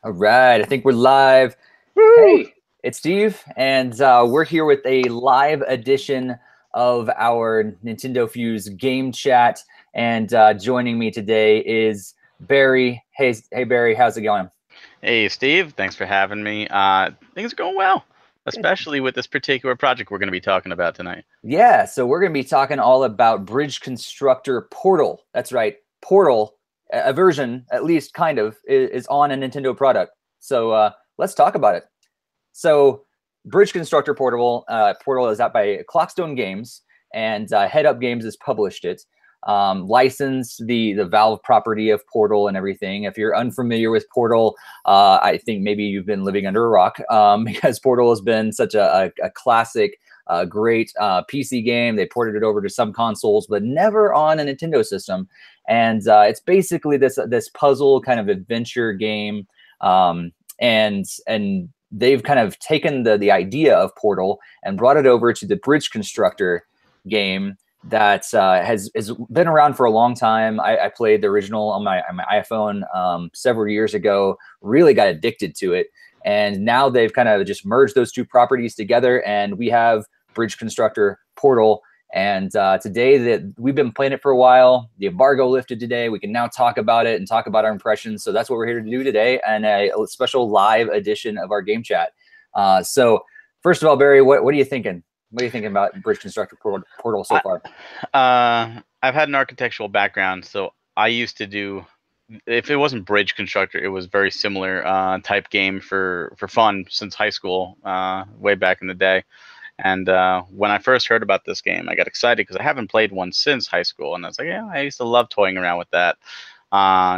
All right, I think we're live. Woo! Hey, it's Steve, and we're here with a live edition of our NintendoFuse game chat. And joining me today is Barry. Hey, Barry, how's it going? Hey, Steve. Thanks for having me. Things are going well, Good. especially with this particular project we're going to be talking about tonight. Yeah, so we're going to be talking all about Bridge Constructor Portal. That's right, Portal, a version, at least kind of, is on a Nintendo product. So let's talk about it. So, Bridge Constructor Portal is out by Clockstone Games, and Head Up Games has published it. Licensed the Valve property of Portal and everything. If you're unfamiliar with Portal, I think maybe you've been living under a rock, because Portal has been such a classic, great PC game. They ported it over to some consoles, but never on a Nintendo system. And it's basically this puzzle kind of adventure game, and they've kind of taken the idea of Portal and brought it over to the Bridge Constructor game that has been around for a long time. I played the original on my iPhone several years ago, really got addicted to it. And now they've kind of just merged those two properties together, and we have Bridge Constructor Portal. And today that we've been playing it for a while, the embargo lifted today. We can now talk about it and talk about our impressions. So that's what we're here to do today, and a special live edition of our game chat. So first of all, Barry, what are you thinking? What are you thinking about Bridge Constructor Portal so far? I've had an architectural background, so I used to do. If it wasn't Bridge Constructor, it was very similar type game for fun since high school, way back in the day. And when I first heard about this game, I got excited because I haven't played one since high school. And I was like, yeah, I used to love toying around with that.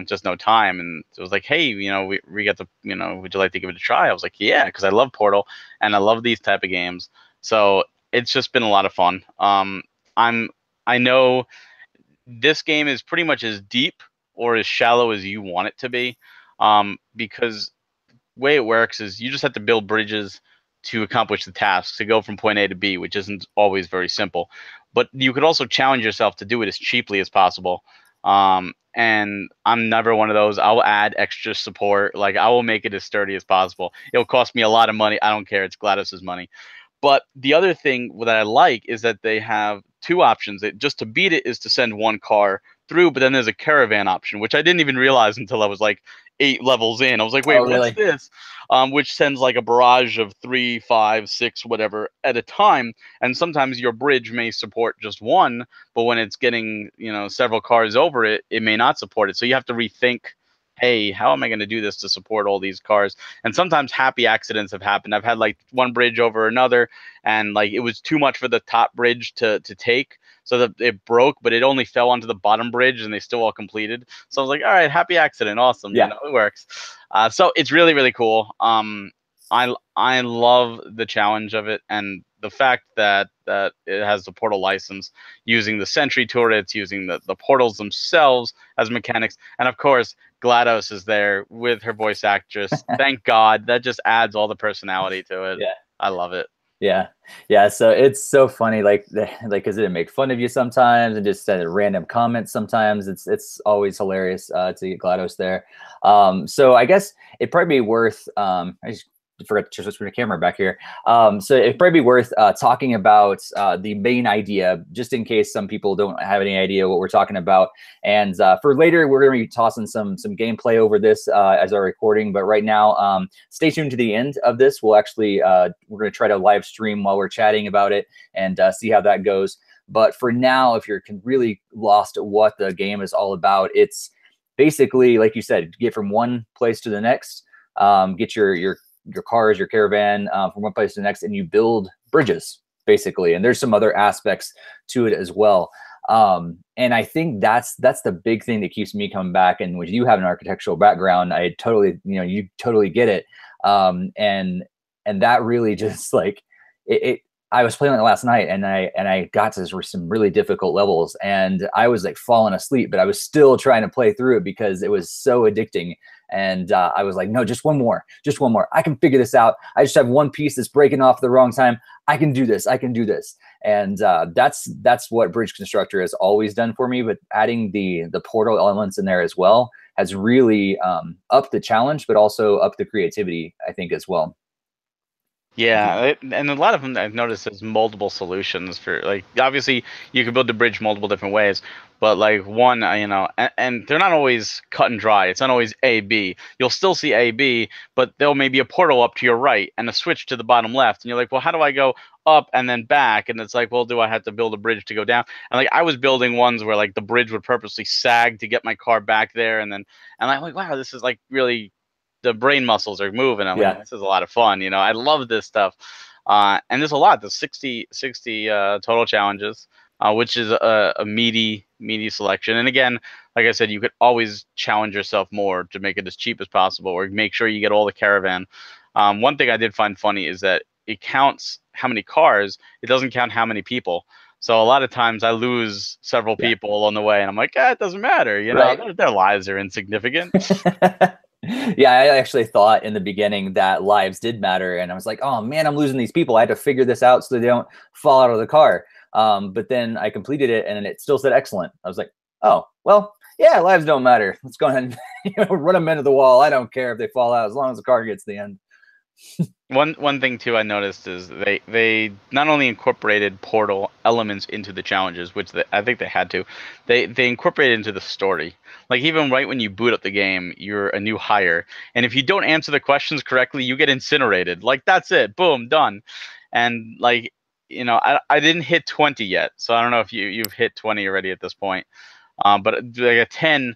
Just no time. And it was like, hey, we got to, would you like to give it a try? I was like, yeah, because I love Portal and I love these type of games. So it's just been a lot of fun. I know this game is pretty much as deep or as shallow as you want it to be, because the way it works is you just have to build bridges to accomplish the task, to go from point A to B, which isn't always very simple. But you could also challenge yourself to do it as cheaply as possible. And I'm never one of those. I'll add extra support. Like, I will make it as sturdy as possible. It'll cost me a lot of money. I don't care. It's GLaDOS's money. But the other thing that I like is that they have two options. Just to beat it is to send one car through, but then there's a caravan option, which I didn't even realize until I was like 8 levels in. I was like, Oh, wait, what's really? this? Which sends like a barrage of 3, 5, 6, whatever at a time. And sometimes your bridge may support just one, but when it's getting, several cars over it, it may not support it. So you have to rethink, hey, how am I going to do this to support all these cars? And sometimes happy accidents have happened. I've had like one bridge over another, and like it was too much for the top bridge to take, so that it broke, but it only fell onto the bottom bridge, and they still all completed. So I was like, all right, happy accident, awesome, Yeah. it works. So it's really really cool. I love the challenge of it, and the fact that it has the Portal license, using the sentry turrets, using the portals themselves as mechanics, and of course GLaDOS is there with her voice actress. Thank God. That just adds all the personality to it. Yeah. I love it. Yeah, yeah. So it's so funny, like, because it make fun of you sometimes, and just send random comments sometimes. It's always hilarious to get GLaDOS there. So I guess it'd probably be worth. I just forgot to switch the camera back here. So it'd probably be worth talking about the main idea, just in case some people don't have any idea what we're talking about. And for later, we're going to be tossing some gameplay over this as our recording. But right now, stay tuned to the end of this. We'll actually we're going to try to live stream while we're chatting about it and see how that goes. But for now, if you're really lost at what the game is all about, it's basically, like you said, get from one place to the next, get your cars, your caravan from one place to the next, and you build bridges, basically. And there's some other aspects to it as well. And I think that's the big thing that keeps me coming back. And when you have an architectural background, I totally, you totally get it. And that really just like it I was playing it last night, and I got to some really difficult levels, and I was like falling asleep, but I was still trying to play through it because it was so addicting. And I was like, no, just one more. I can figure this out. I just have one piece that's breaking off at the wrong time. I can do this. And that's what Bridge Constructor has always done for me. But adding the portal elements in there as well has really upped the challenge, but also upped the creativity, I think, as well. Yeah, and a lot of them I've noticed there's multiple solutions for, like, obviously you can build the bridge multiple different ways, but like one, and they're not always cut and dry. It's not always A B. You'll still see A B, but there'll maybe a portal up to your right and a switch to the bottom left, and you're like, well, how do I go up and then back? And it's like, well, do I have to build a bridge to go down? And like I was building ones where like the bridge would purposely sag to get my car back there, and I'm like, wow, this is like really, the brain muscles are moving. I'm like, Yeah. this is a lot of fun. I love this stuff. And there's a lot. There's 60 total challenges, which is a meaty selection. And again, like I said, you could always challenge yourself more to make it as cheap as possible, or make sure you get all the caravan. One thing I did find funny is that it counts how many cars. It doesn't count how many people. So a lot of times I lose several Yeah. people along the way, and I'm like, it doesn't matter. Right. Their lives are insignificant. Yeah, I actually thought in the beginning that lives did matter, and I was like, "Oh man, I'm losing these people. I had to figure this out so they don't fall out of the car." But then I completed it, and it still said excellent. I was like, "Oh, well, yeah, lives don't matter. Let's go ahead and run them into the wall. I don't care if they fall out as long as the car gets to the end." One thing too I noticed is they not only incorporated portal elements into the challenges, which I think they had to, they incorporated into the story. Like even right when you boot up the game, you're a new hire, and if you don't answer the questions correctly, you get incinerated. Like that's it, boom, done. And like I didn't hit 20 yet, so I don't know if you've hit 20 already at this point. But like a 10,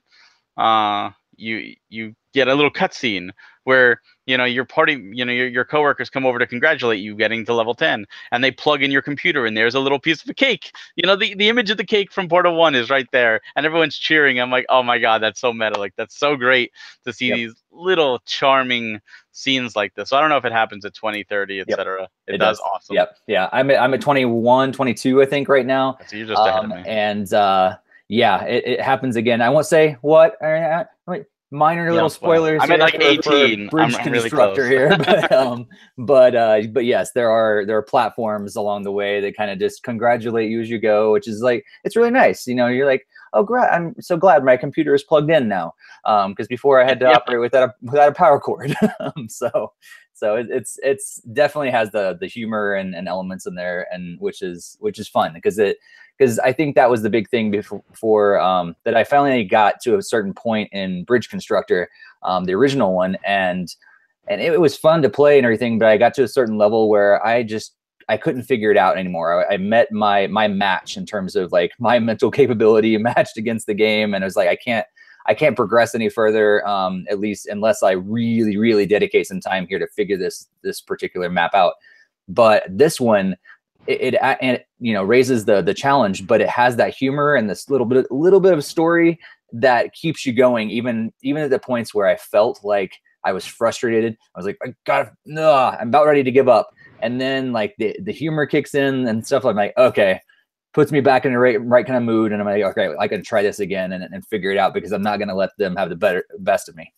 you get a little cutscene where your party, your coworkers come over to congratulate you getting to level 10, and they plug in your computer, and there's a little piece of a cake. The image of the cake from Portal 1 is right there, and everyone's cheering. I'm like, oh my god, that's so meta. Like that's so great to see Yep. these little charming scenes like this. So I don't know if it happens at 20, 30, Yep. etc. It Does. does. Awesome. Yep. Yeah. I'm at 21, 22, I think, right now. So you're just ahead of me. And yeah, it happens again. I won't say what. Like minor little spoilers. I'm at like for 18. Bridge I'm really Constructor close. here, but yes, there are platforms along the way that kind of just congratulate you as you go, which is like, it's really nice. You're like, oh, I'm so glad my computer is plugged in now, because before I had to operate without a power cord. So it's definitely has the humor and elements in there, and which is fun because I think that was the big thing before that I finally got to a certain point in Bridge Constructor, the original one, and it was fun to play and everything, but I got to a certain level where I couldn't figure it out anymore. I met my match in terms of like my mental capability matched against the game, and I was like, I can't progress any further, at least unless I really, really dedicate some time here to figure this particular map out. But this one, it raises the challenge, but it has that humor and this little bit of story that keeps you going, even at the points where I felt like I was frustrated. I was like, I'm about ready to give up. And then like the humor kicks in and stuff. I'm like, okay, puts me back in the right kind of mood, and I'm like, okay, I can try this again and figure it out, because I'm not going to let them have the best of me.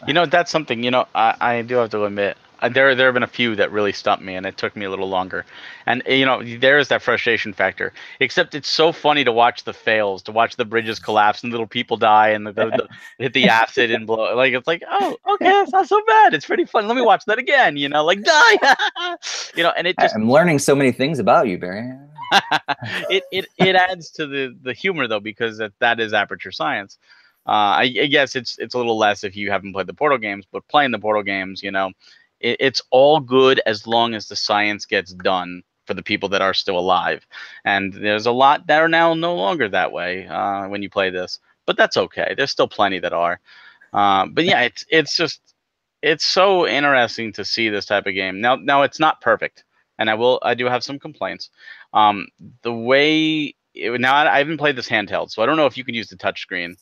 That's something, I do have to admit, there have been a few that really stumped me, and it took me a little longer. And, there is that frustration factor, except it's so funny to watch the fails, to watch the bridges collapse and little people die and the hit the acid and blow. Like, it's like, oh, okay, it's not so bad. It's pretty fun. Let me watch that again, like die. And it just, I'm learning so many things about you, Barry. it adds to the humor, though, because that is Aperture Science. I guess it's a little less if you haven't played the Portal games, but playing the Portal games, it's all good as long as the science gets done for the people that are still alive. And there's a lot that are now no longer that way when you play this, but that's okay. There's still plenty that are. But yeah, it's so interesting to see this type of game. Now it's not perfect, and I do have some complaints. The way I haven't played this handheld, so I don't know if you can use the touchscreen.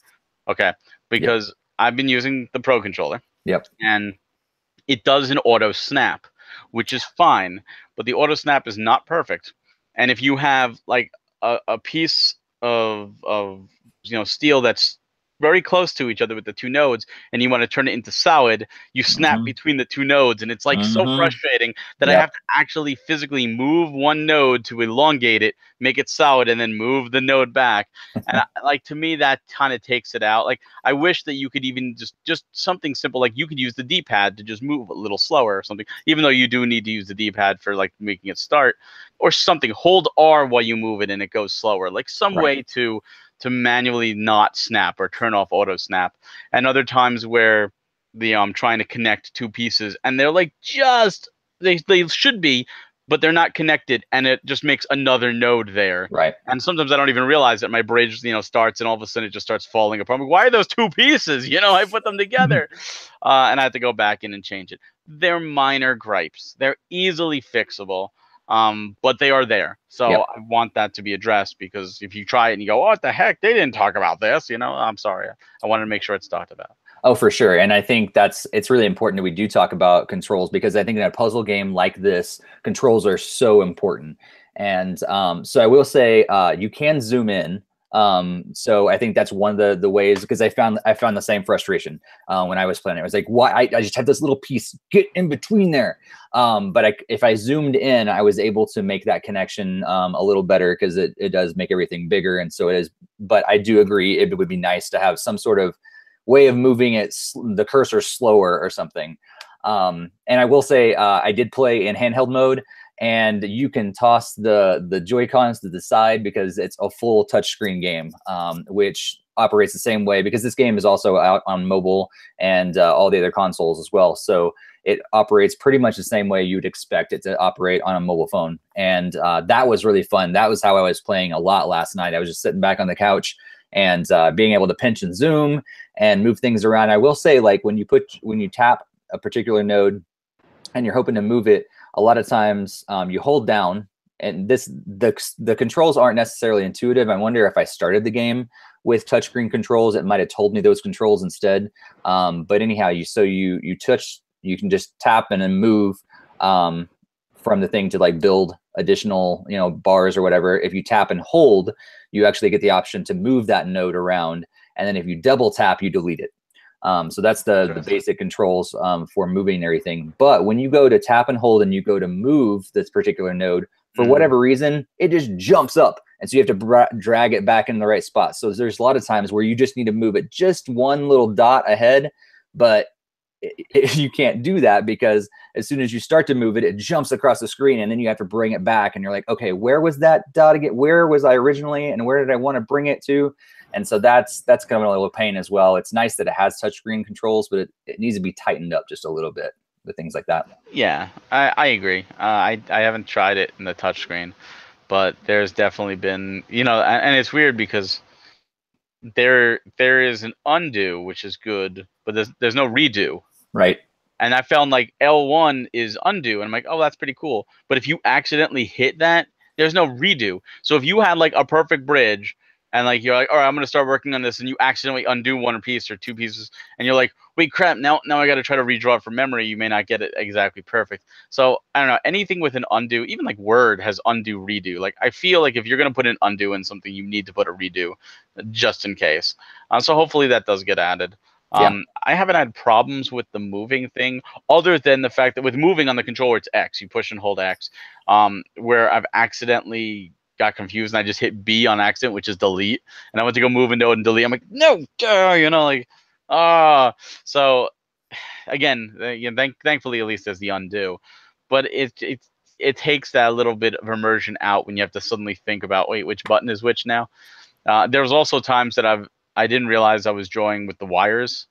Okay, because I've been using the Pro controller. Yep. And it does an auto snap, which is fine, but the auto snap is not perfect. And if you have like a piece of steel that's very close to each other with the two nodes, and you want to turn it into solid, you snap Hmm. between the two nodes, and it's like so Hmm. frustrating that I Yep. have to actually physically move one node to elongate it, make it solid, and then move the node back. And like, to me, that kind of takes it out. Like, I wish that you could even just something simple, like you could use the D-pad to just move a little slower or something, even though you do need to use the D-pad for like making it start, or something. Hold R while you move it and it goes slower. Like some Right. way to manually not snap or turn off auto snap. And other times where the trying to connect two pieces and they're like just they should be, but they're not connected, and it just makes another node there. Right. And sometimes I don't even realize that my bridge, starts, and all of a sudden it just starts falling apart. I'm like, why are those two pieces? I put them together, and I have to go back in and change it. They're minor gripes. They're easily fixable, but they are there. So Yep. I want that to be addressed, because if you try it and you go, "Oh, what the heck? They didn't talk about this," I'm sorry. I wanted to make sure it's talked about. Oh, for sure. And I think it's really important that we do talk about controls, because I think in a puzzle game like this, controls are so important. And so I will say you can zoom in. So I think that's one of the ways, because I found the same frustration when I was playing it. I was like, why? I just had this little piece get in between there. But if I zoomed in, I was able to make that connection a little better, because it does make everything bigger. And so it is. But I do agree it would be nice to have some sort of way of moving the cursor slower or something. And I will say I did play in handheld mode, and you can toss the Joy-Cons to the side, because it's a full touchscreen game, which operates the same way, because this game is also out on mobile and all the other consoles as well. So it operates pretty much the same way you'd expect it to operate on a mobile phone. And that was really fun. That was how I was playing a lot last night. I was just sitting back on the couch and being able to pinch and zoom and move things around. I will say, like, when you tap a particular node and you're hoping to move it, a lot of times you hold down, and the controls aren't necessarily intuitive. I wonder if I started the game with touchscreen controls, it might have told me those controls instead. But anyhow, you can just tap and then move from the thing to like build additional bars or whatever. If you tap and hold, you actually get the option to move that node around, and then if you double tap, you delete it. So that's the basic controls for moving everything. But when you go to tap and hold and you go to move this particular node, for whatever reason, it just jumps up. And so you have to drag it back in the right spot. So there's a lot of times where you just need to move it just one little dot ahead, but you can't do that, because as soon as you start to move it, it jumps across the screen, and then you have to bring it back, and you're like, okay, where was that dot again? Where was I originally, and where did I want to bring it to? And so that's kind of a little pain as well. It's nice that it has touchscreen controls, but it needs to be tightened up just a little bit with things like that. Yeah, I agree. I haven't tried it in the touchscreen, but there's definitely been, and it's weird because there is an undo, which is good, but there's no redo. Right. And I found like L1 is undo, and I'm like, oh, that's pretty cool. But if you accidentally hit that, there's no redo. So if you had like a perfect bridge, and like you're like, all right, I'm gonna start working on this, and you accidentally undo one piece or two pieces, and you're like, wait, crap, now I got to try to redraw it from memory. You may not get it exactly perfect. So I don't know, anything with an undo, even like Word has undo redo. Like I feel like if you're gonna put an undo in something, you need to put a redo, just in case. So hopefully that does get added. Yeah. I haven't had problems with the moving thing, other than the fact that with moving on the controller, it's X. You push and hold X. Where I've accidentally got confused and I just hit B on accident, which is delete. And I went to go move into it and delete. I'm like, no, like, ah. So again, thankfully, at least there's the undo. But it takes that little bit of immersion out when you have to suddenly think about, wait, which button is which now. There's also times that I didn't realize I was drawing with the wires.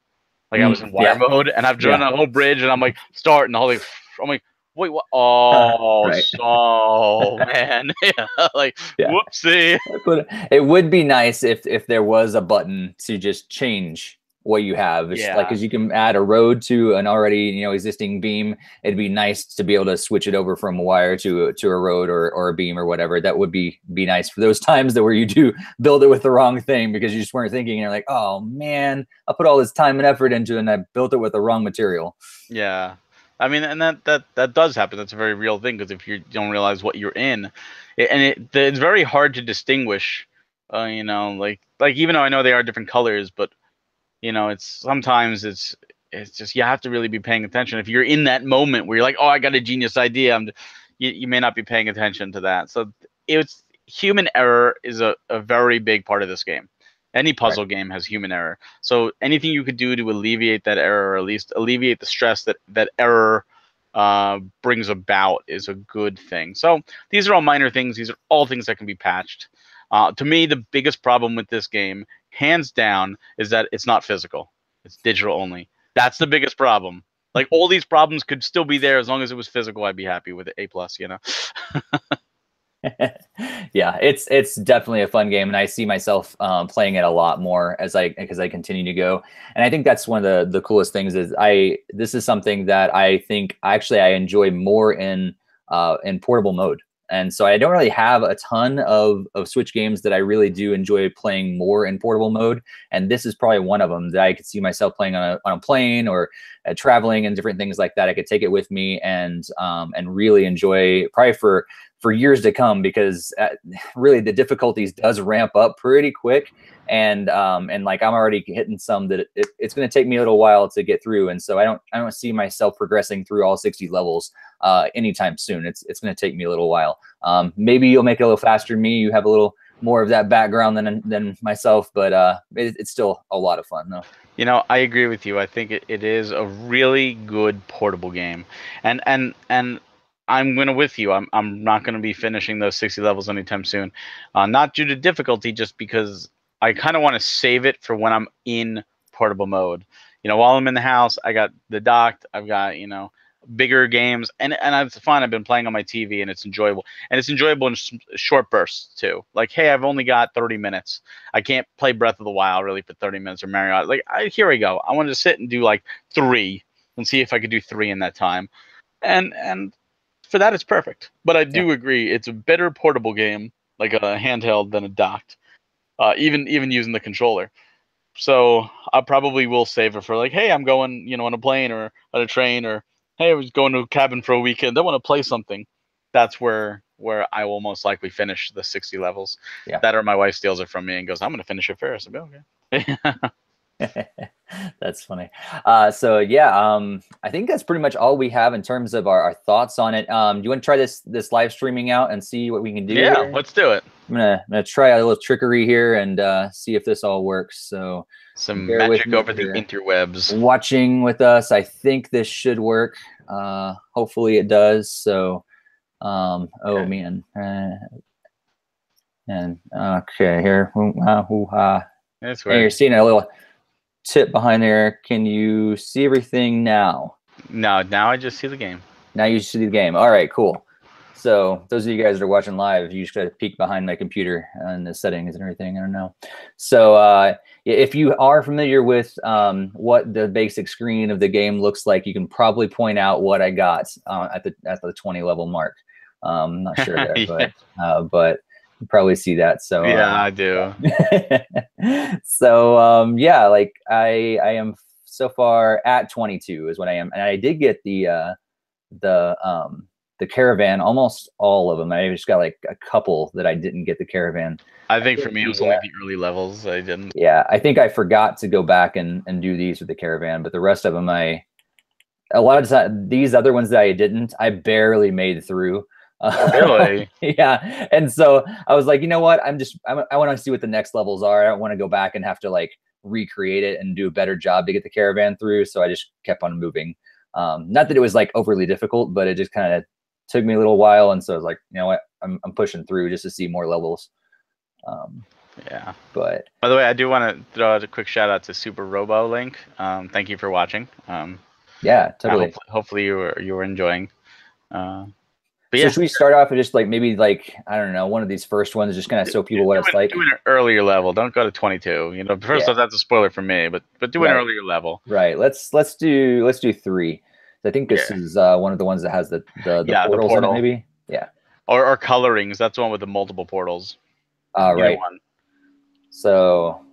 Like I was in wire Yeah. mode, and I've drawn Yeah. a whole bridge, and I'm like, start, and the whole thing, I'm like, wait, what? Oh, Right. so man, yeah, like, Yeah. whoopsie. But it would be nice if there was a button to just change what you have. It's like, Yeah, because you can add a road to an already existing beam. It'd be nice to be able to switch it over from a wire to a road or a beam or whatever. That would be nice for those times where you do build it with the wrong thing because you just weren't thinking. And you're like, oh man, I put all this time and effort into it, and I built it with the wrong material. yeah. I mean, and that does happen. That's a very real thing, because if you don't realize what you're in, it's very hard to distinguish. Like even though I know they are different colors, but You know, it's sometimes it's just you have to really be paying attention. If you're in that moment where you're like, oh, I got a genius idea, you may not be paying attention to that. So it's human error is a very big part of this game. Any Right. puzzle game has human error. So anything you could do to alleviate that error, or at least alleviate the stress that error brings about, is a good thing. So these are all minor things. These are all things that can be patched. To me, the biggest problem with this game, hands down, is that it's not physical. It's digital only. That's the biggest problem. Like, all these problems could still be there as long as it was physical. I'd be happy with it. A+, you know. Yeah, it's definitely a fun game, and I see myself playing it a lot more as I continue to go. And I think that's one of the coolest things is this is something that I think actually I enjoy more in portable mode. And so I don't really have a ton of Switch games that I really do enjoy playing more in portable mode. And this is probably one of them that I could see myself playing on a plane or traveling and different things like that. I could take it with me and really enjoy probably for years to come, because really the difficulties does ramp up pretty quick. And like I'm already hitting some that it's going to take me a little while to get through. And so I don't see myself progressing through all 60 levels anytime soon. It's going to take me a little while. Maybe you'll make it a little faster than me. You have a little more of that background than myself, but it's still a lot of fun though. You know, I agree with you. I think it is a really good portable game, and I'm gonna with you. I'm not gonna be finishing those 60 levels anytime soon, not due to difficulty, just because I kind of want to save it for when I'm in portable mode. You know, while I'm in the house, I got the docked. I've got, you know, bigger games, and it's fun. I've been playing on my TV, and it's enjoyable. And it's enjoyable in short bursts too. Like, hey, I've only got 30 minutes. I can't play Breath of the Wild really for 30 minutes, or Mario. Like, here we go. I wanted to sit and do like 3 and see if I could do 3 in that time. And for that, it's perfect. But I do agree, it's a better portable game, like a handheld, than a docked. Even using the controller. So I probably will save it for like, hey, I'm going, you know, on a plane or on a train, or hey, I was going to a cabin for a weekend. I want to play something. That's where I will most likely finish the 60 levels. Yeah. That, or my wife steals it from me and goes, I'm going to finish it first. I'll be okay. That's funny. So yeah, I think that's pretty much all we have in terms of our thoughts on it. Do you want to try this live streaming out and see what we can do? Yeah, here? let's do it. I'm gonna try a little trickery here and see if this all works. So some magic over the interwebs. Watching with us, I think this should work. Hopefully it does. So, oh man, and okay, here. That's weird. You're seeing a little tip behind there. Can you see everything now? No, now I just see the game. Now you see the game. All right, cool. So those of you guys that are watching live, you just got to peek behind my computer and the settings and everything. I don't know. So if you are familiar with what the basic screen of the game looks like, you can probably point out what I got at the 20 level mark. I'm not sure there, yeah. But you probably see that. So yeah, I do. So yeah, like I am so far at 22 is what I am, and I did get the caravan, almost all of them. I just got like a couple that I didn't get the caravan. I think for me it was only the early levels I didn't. Yeah, I think I forgot to go back and do these with the caravan, but the rest of them a lot of time, these other ones that I didn't, I barely made through. Really? Yeah. And so I was like, you know what? I want to see what the next levels are. I don't want to go back and have to like recreate it and do a better job to get the caravan through. So I just kept on moving. Not that it was like overly difficult, but it just kind of took me a little while. And so I was like, you know what? I'm pushing through just to see more levels. Yeah. But by the way, I do want to throw out a quick shout out to Super Robo Link. Thank you for watching. Yeah, totally. Hopefully you were enjoying. But so yeah, should we start off with just like maybe like, I don't know, one of these first ones, just kind of show people what it's like? Do an earlier level. Don't go to 22. You know, first off, that's a spoiler for me, but do an earlier level. Right. Let's do 3. I think this is one of the ones that has the portals in it, maybe. Yeah. Or colorings. That's the one with the multiple portals. Right. So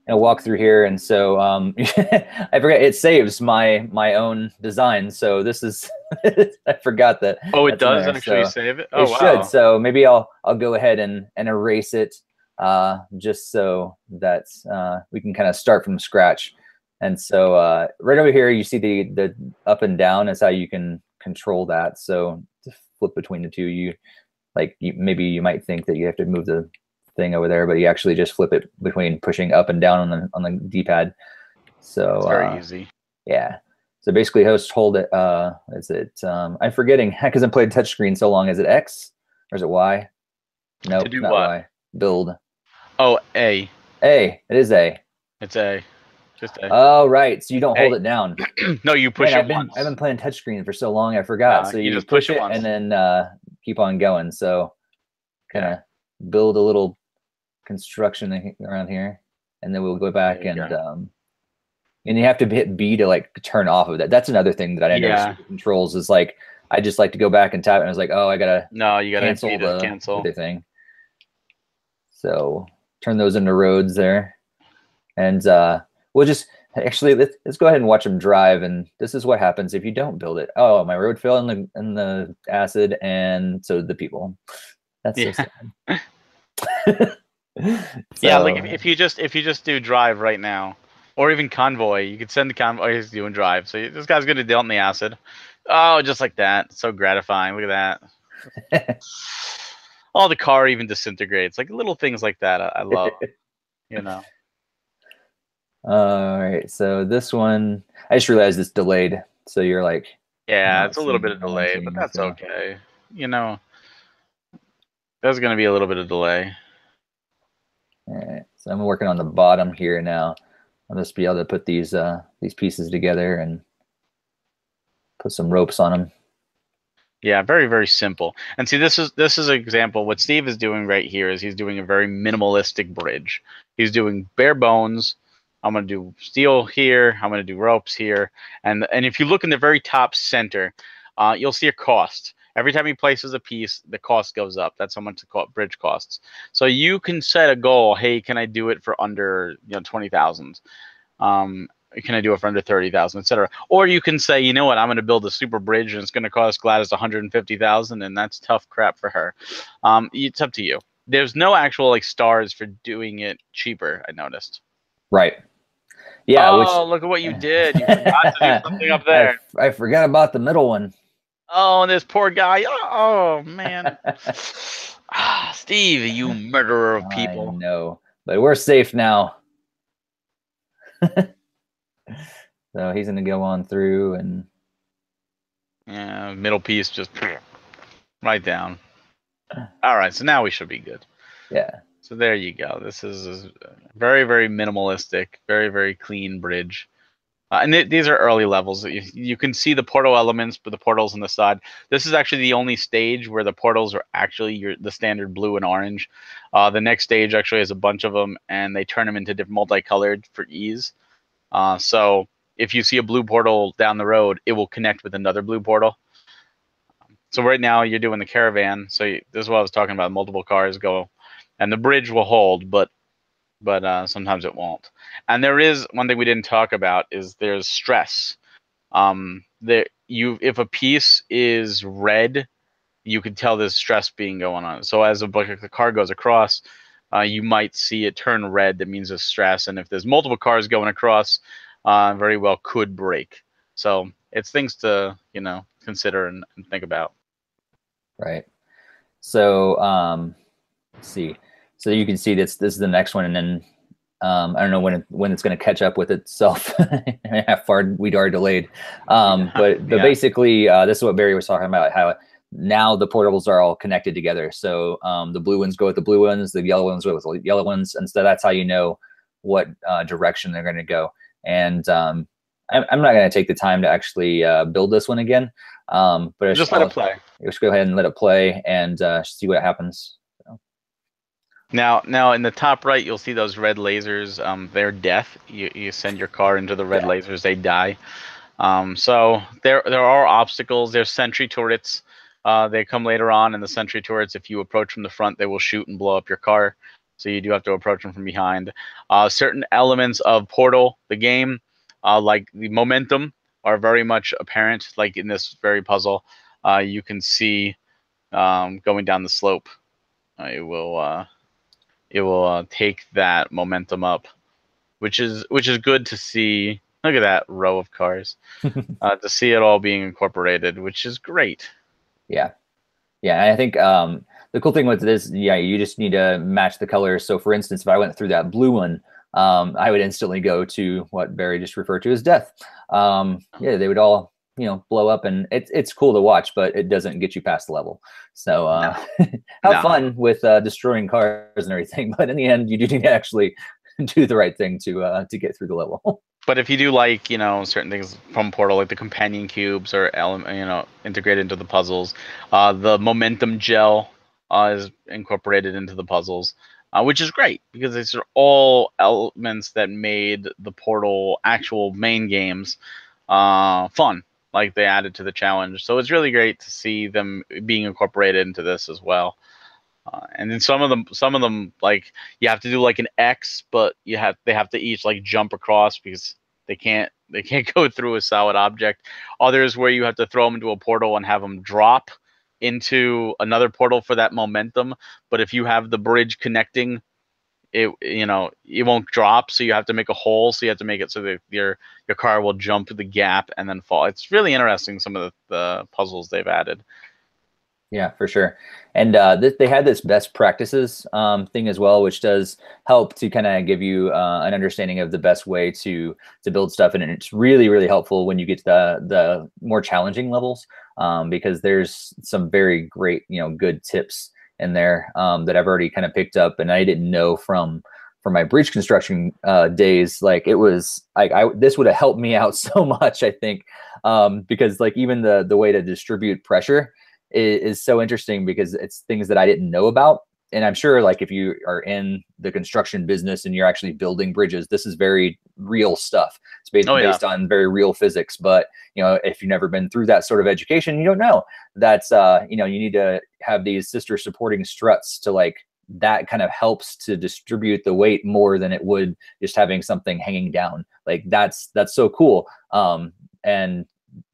I'll walk through here, and so I forgot it saves my own design. So this is I forgot that. Oh, it does actually save it. Oh, it should. So maybe I'll go ahead and erase it, just so that we can kind of start from scratch. And so right over here, you see the up and down is how you can control that. So to flip between the two, maybe you might think that you have to move the thing over there, but you actually just flip it between pushing up and down on the D-pad. So It's very easy. Yeah. So basically, host hold it. Is it? I'm forgetting because I'm playing touchscreen so long. Is it X or is it Y? No, To do not what? Y. Build. Oh, A. A. It is A. It's A. Just A. Oh, right. So you don't hold A. it down. No, you push Man, it I've once. been playing touchscreen for so long, I forgot. No, So you you just push push it it once. and then keep on going. So kind of Yeah. build a little construction around here, and then we'll go back There you and go. and you have to hit B to like turn off of that. That's another thing that I noticed Yeah. with the controls is like I just like to go back and tap, and I was like, oh, I gotta No, you gotta hit B cancel to the cancel. other thing. So turn those into roads there, and we'll just actually let's go ahead and watch them drive. And this is what happens if you don't build it. Oh, my road fell in the acid, and so did the people. That's so Yeah. sad. Yeah, like So if you just do drive right now, or even convoy, you could send the convoy. He's doing drive, so this guy's gonna deal in the acid. Oh, just like that. So gratifying. Look at that. Oh, the car even disintegrates. Like little things like that. I love. You know. all right, so this one I just realized it's delayed. So you're like Yeah, not it's a little seeing bit of what I'm delay, but seeing. that's So okay. You know, there's gonna be a little bit of delay. all right, so I'm working on the bottom here now. I'll just be able to put these pieces together and put some ropes on them. Yeah, very, very simple. And see, this is an example. What Steve is doing right here is he's doing a very minimalistic bridge. He's doing bare bones. I'm gonna do steel here. I'm gonna do ropes here. And if you look in the very top center, you'll see a cost. Every time he places a piece, the cost goes up. That's how much the bridge costs. So you can set a goal. Hey, can I do it for under 20,000? Can I do it for under 30,000, etc. Or you can say, you know what, I'm going to build a super bridge and it's going to cost Gladys 150,000, and that's tough crap for her. It's up to you. There's no actual like stars for doing it cheaper. I noticed. Right. Yeah, which Oh, look at what you did! You forgot to do something up there. I forgot about the middle one. Oh, and this poor guy. Oh man. Steve, you murderer of I people. know, but we're safe now. So he's gonna go on through and Yeah, middle piece just right down. All right, so now we should be good. yeah. So there you go. This is a very, very minimalistic, very, very clean bridge. And these are early levels. You can see the portal elements, but the portals on the side. This is actually the only stage where the portals are actually the standard blue and orange. The next stage actually has a bunch of them, and they turn them into different multicolored for ease. So if you see a blue portal down the road, it will connect with another blue portal. So right now you're doing the caravan. So this is what I was talking about. Multiple cars go, and the bridge will hold, but sometimes it won't. And there is one thing we didn't talk about is there's stress. If a piece is red, you can tell there's stress being going on. So as the car goes across, you might see it turn red. That means there's stress. And if there's multiple cars going across, very well could break. So it's things to consider and think about. Right. So let's see. So you can see this is the next one, and then I don't know when it's going to catch up with itself. How far we are delayed. But Yeah. basically, this is what Barry was talking about. How now the portables are all connected together. So the blue ones go with the blue ones, the yellow ones go with the yellow ones, and so that's how you know what direction they're going to go. And I'm not going to take the time to actually build this one again. But Just let it play. Let's go ahead and let it play and see what happens. So. Now in the top right, you'll see those red lasers. They're death. You send your car into the red lasers, they die. So there are obstacles. There's sentry turrets. They come later on, and the sentry turrets, if you approach from the front, they will shoot and blow up your car. So you do have to approach them from behind. Certain elements of Portal, the game, like the momentum, are very much apparent. Like in this very puzzle, you can see going down the slope. It will take that momentum up, which is good to see Look at that row of cars. To see it all being incorporated, which is great. Yeah. Yeah, and I think the cool thing with this, yeah, you just need to match the colors. So, for instance, if I went through that blue one, I would instantly go to what Barry just referred to as death. Yeah, they would all, blow up, and it's cool to watch, but it doesn't get you past the level. So, No, have no. fun with destroying cars and everything, but in the end, you do need to actually do the right thing to get through the level. But if you do like, certain things from Portal, like the companion cubes or integrated into the puzzles, the momentum gel is incorporated into the puzzles, which is great because these are all elements that made the Portal actual main games fun. Like they added to the challenge, so it's really great to see them being incorporated into this as well. And then some of them, like you have to do like an X, but they have to each like jump across because they can't go through a solid object. Others where you have to throw them into a portal and have them drop into another portal for that momentum. But if you have the bridge connecting, it won't drop, so you have to make a hole. So you have to make it so that your car will jump the gap and then fall. It's really interesting, some of the puzzles they've added. Yeah, for sure. And they had this best practices thing as well, which does help to kind of give you an understanding of the best way to build stuff. And it's really, really helpful when you get to the more challenging levels, because there's some very great, good tips in there that I've already kind of picked up, and I didn't know from my bridge construction days. Like it was like this would have helped me out so much, I think, because like even the way to distribute pressure is so interesting because it's things that I didn't know about. And I'm sure like if you are in the construction business and you're actually building bridges, this is very real stuff. It's based on very real physics. But, if you've never been through that sort of education, you don't know that's, you need to have these sister supporting struts to like, that kind of helps to distribute the weight more than it would just having something hanging down. Like that's so cool. And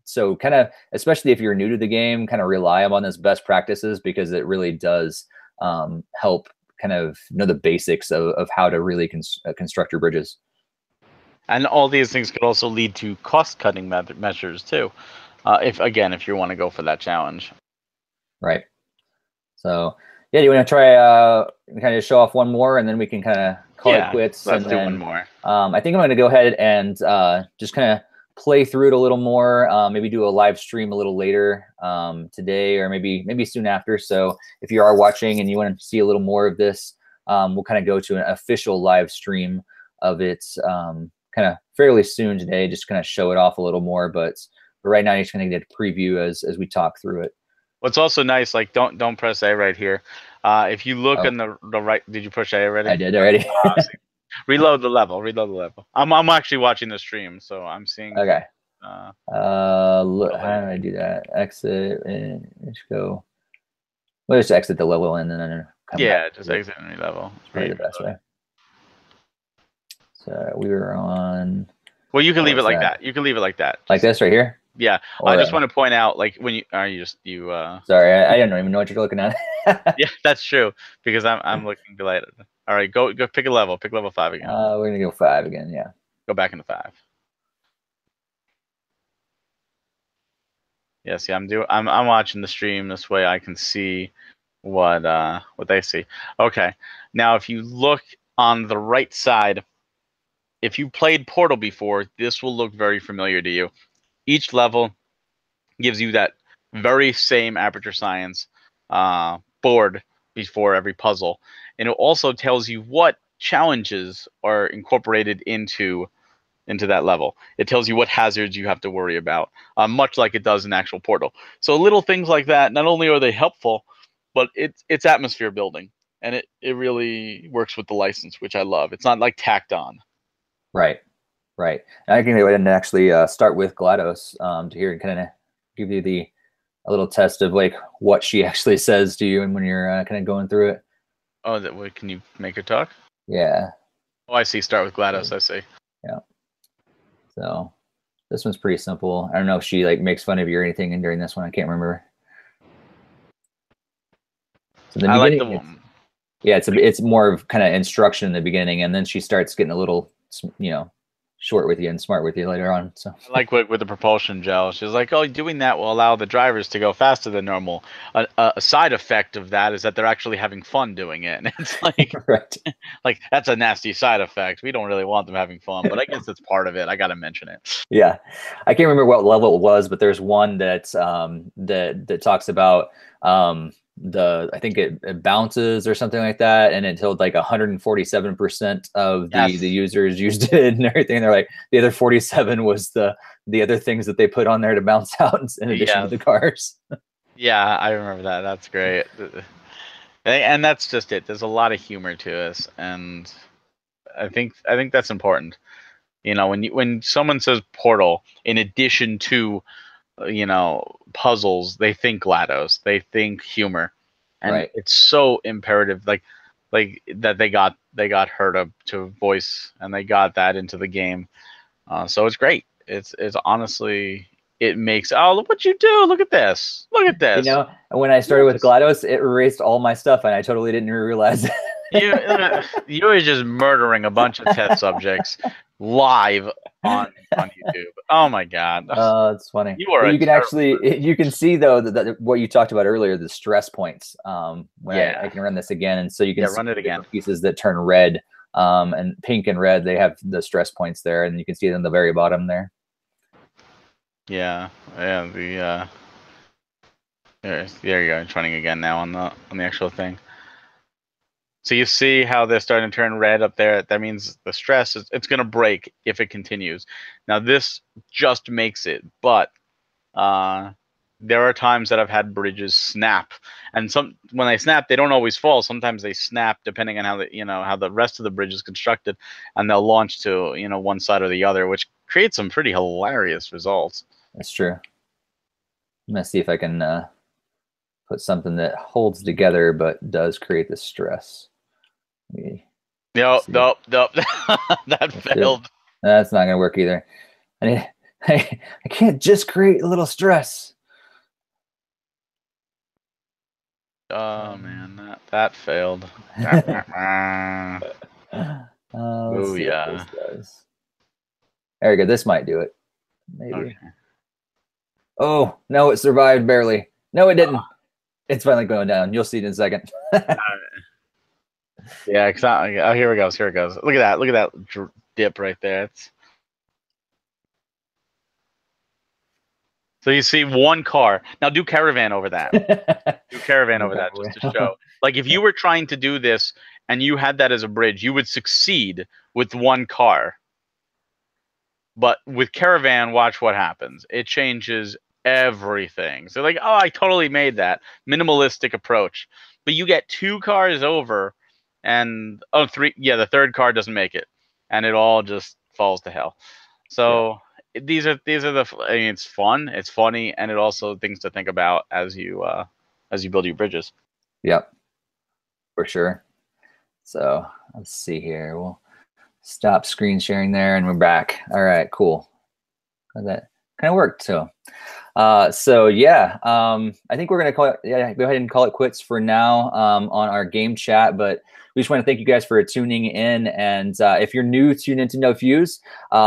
so kind of, especially if you're new to the game, kind of rely on this best practices because it really does help kind of know the basics of how to really construct your bridges. And all these things could also lead to cost-cutting measures too, if you want to go for that challenge. Right. So yeah, do you want to try kind of show off one more, and then we can kind of call it quits? Let's do one more. I think I'm going to go ahead and just kind of play through it a little more, maybe do a live stream a little later today, or maybe soon after. So if you are watching and you want to see a little more of this, we'll kind of go to an official live stream of it kind of fairly soon today, just kind of show it off a little more. But right now, you're just going to get a preview as we talk through it. What's also nice, like don't press A right here. If you look on the right, did you push A already? I did already. Reload the level. I'm actually watching the stream, so I'm seeing. Okay. Look, how do I do that? Exit and let's go. We'll just exit the level and then come back. Just exit and re-level. It's probably the best way. So we were on. Well, you can leave it like that. You can leave it like that. Like this right here. Yeah, I just want to point out, like when you Sorry, I don't even know what you're looking at. Yeah, that's true because I'm looking delighted. All right, go pick a level. Pick level 5 again. We're gonna go 5 again. Yeah. Go back into 5. Yeah, see, I'm watching the stream this way. I can see what they see. Okay, now if you look on the right side, if you played Portal before, this will look very familiar to you. Each level gives you that very same Aperture Science board before every puzzle. And it also tells you what challenges are incorporated into that level. It tells you what hazards you have to worry about, much like it does in actual Portal. So little things like that, not only are they helpful, but it's atmosphere building. And it really works with the license, which I love. It's not like tacked on. Right. Right. And I can go ahead and actually start with GLaDOS to hear and kind of give you a little test of like what she actually says to you and when you're kind of going through it. Oh, that way, can you make her talk? Yeah. Oh, I see. Start with GLaDOS. I see. Yeah. So this one's pretty simple. I don't know if she like makes fun of you or anything during this one. I can't remember. So the beginning, like the one. Yeah, it's more of kind of instruction in the beginning, and then she starts getting a little, short with you and smart with you later on. So Like with the propulsion gel, she's like, "Oh, doing that will allow the drivers to go faster than normal. A side effect of that is that they're actually having fun doing it." And it's right. like that's a nasty side effect. We don't really want them having fun, but I guess it's part of it. I got to mention it. Yeah, I can't remember what level it was, but there's one that that talks about the I think it bounces or something like that, and it told like 147% of the Yes. users used it and everything. They're like the other 47 was the other things that they put on there to bounce out in addition to Yes. the cars. Yeah, I remember that. That's great. And that's just it. There's a lot of humor to us, and I think that's important. You know, when someone says Portal, in addition to puzzles, they think GLaDOS, they think humor, and Right. it's so imperative. Like that they got her to voice, and they got that into the game. So it's great. It's honestly, it makes, oh, look what you do. Look at this. Look at You this. know, when I started with Yes. GLaDOS, it erased all my stuff, and I totally didn't realize it. You were just murdering a bunch of test subjects live on YouTube. Oh my god. It's funny, You are but a you can terrible actually person. you can see though that what you talked about earlier, the stress points. When I Yeah. can run this again, and so you can Yeah, see run it the again. different pieces that turn red, and pink and red. They have the stress points there, and you can see it in the very bottom there. Yeah. Yeah, there you go. It's running again now on the actual thing. So you see how they're starting to turn red up there. That means the stress it's going to break if it continues. Now this just makes it, but uh, there are times that I've had bridges snap, and when they snap, they don't always fall. Sometimes they snap depending on how the rest of the bridge is constructed, and they'll launch to one side or the other, which creates some pretty hilarious results. That's true. I'm gonna see if I can put something that holds together but does create the stress. Let me Nope, see. nope, nope. That That's it. failed. That's not gonna work either. I need, I can't just create a little stress. Oh man, that failed. Let's Oh see what yeah. this does. There we go. This might do it. Maybe. Okay. Oh, no, it survived barely. No, it didn't. It's finally going down. You'll see it in a second. Yeah, exactly. Oh, here it goes. Here it goes. Look at that. Look at that dip right there. So you see one car. Now do caravan over that. Do caravan over that just to show. Like if you were trying to do this and you had that as a bridge, you would succeed with one car. But with caravan, watch what happens. It changes everything. So like, oh, I totally made that minimalistic approach. But you get two cars over, and oh, three. Yeah, the third car doesn't make it, and it all just falls to hell. Yeah. So these are the. I mean, it's fun, it's funny, and it also things to think about as you build your bridges. Yep, for sure. So let's see here. We'll stop screen sharing there and we're back. All right, cool. That kind of worked. So yeah, I think we're gonna go ahead and call it quits for now on our game chat. But we just want to thank you guys for tuning in. And if you're new to NintendoFuse,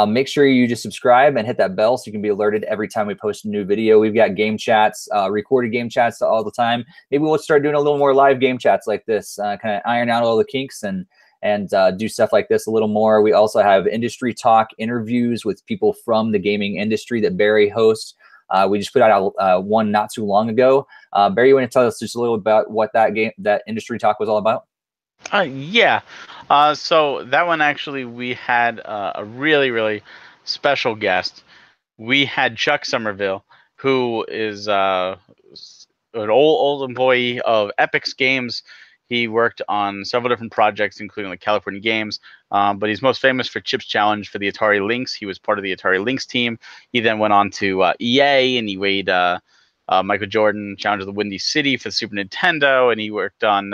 make sure you just subscribe and hit that bell so you can be alerted every time we post a new video. We've got game chats, recorded game chats all the time. Maybe we'll start doing a little more live game chats like this, kind of iron out all the kinks and do stuff like this a little more. We also have industry talk interviews with people from the gaming industry that Barry hosts. We just put out one not too long ago. Barry, you want to tell us just a little about what that industry talk was all about? Yeah. So that one actually, we had a really, really special guest. We had Chuck Somerville, who is an old employee of Epic's Games. He worked on several different projects, including like California Games, but he's most famous for Chips Challenge for the Atari Lynx. He was part of the Atari Lynx team. He then went on to EA, and he made Michael Jordan Challenge of the Windy City for the Super Nintendo, and he worked on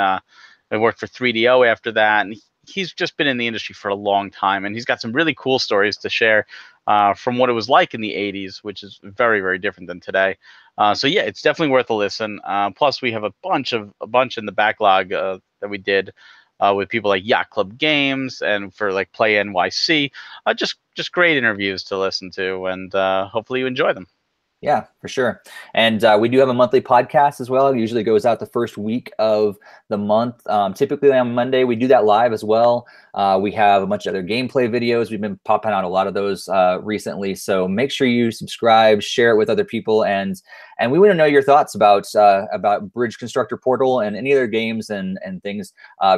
I worked for 3DO after that, and he's just been in the industry for a long time, and he's got some really cool stories to share from what it was like in the 80s, which is very, very different than today. So yeah, it's definitely worth a listen. Plus, we have a bunch in the backlog that we did. with people like Yacht Club Games and for like Play NYC. Just great interviews to listen to, and hopefully you enjoy them. Yeah, for sure. And we do have a monthly podcast as well. It usually goes out the first week of the month. Typically on Monday, we do that live as well. We have a bunch of other gameplay videos. We've been popping out a lot of those recently. So make sure you subscribe, share it with other people, and we want to know your thoughts about Bridge Constructor Portal and any other games and things.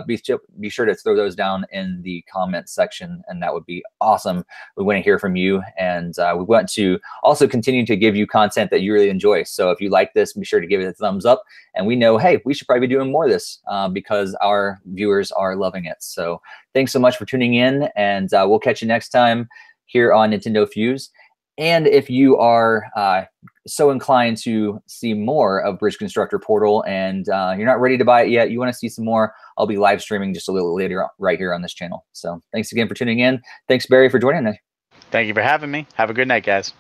Be sure to throw those down in the comments section, and that would be awesome. We want to hear from you, and we want to also continue to give you content that you really enjoy. So if you like this, be sure to give it a thumbs up. And we know, hey, we should probably be doing more of this because our viewers are loving it. So thanks so much for tuning in, and we'll catch you next time here on NintendoFuse. And if you are so inclined to see more of Bridge Constructor Portal and you're not ready to buy it yet, you want to see some more, I'll be live streaming just a little later right here on this channel. So thanks again for tuning in. Thanks, Barry, for joining me. Thank you for having me. Have a good night, guys.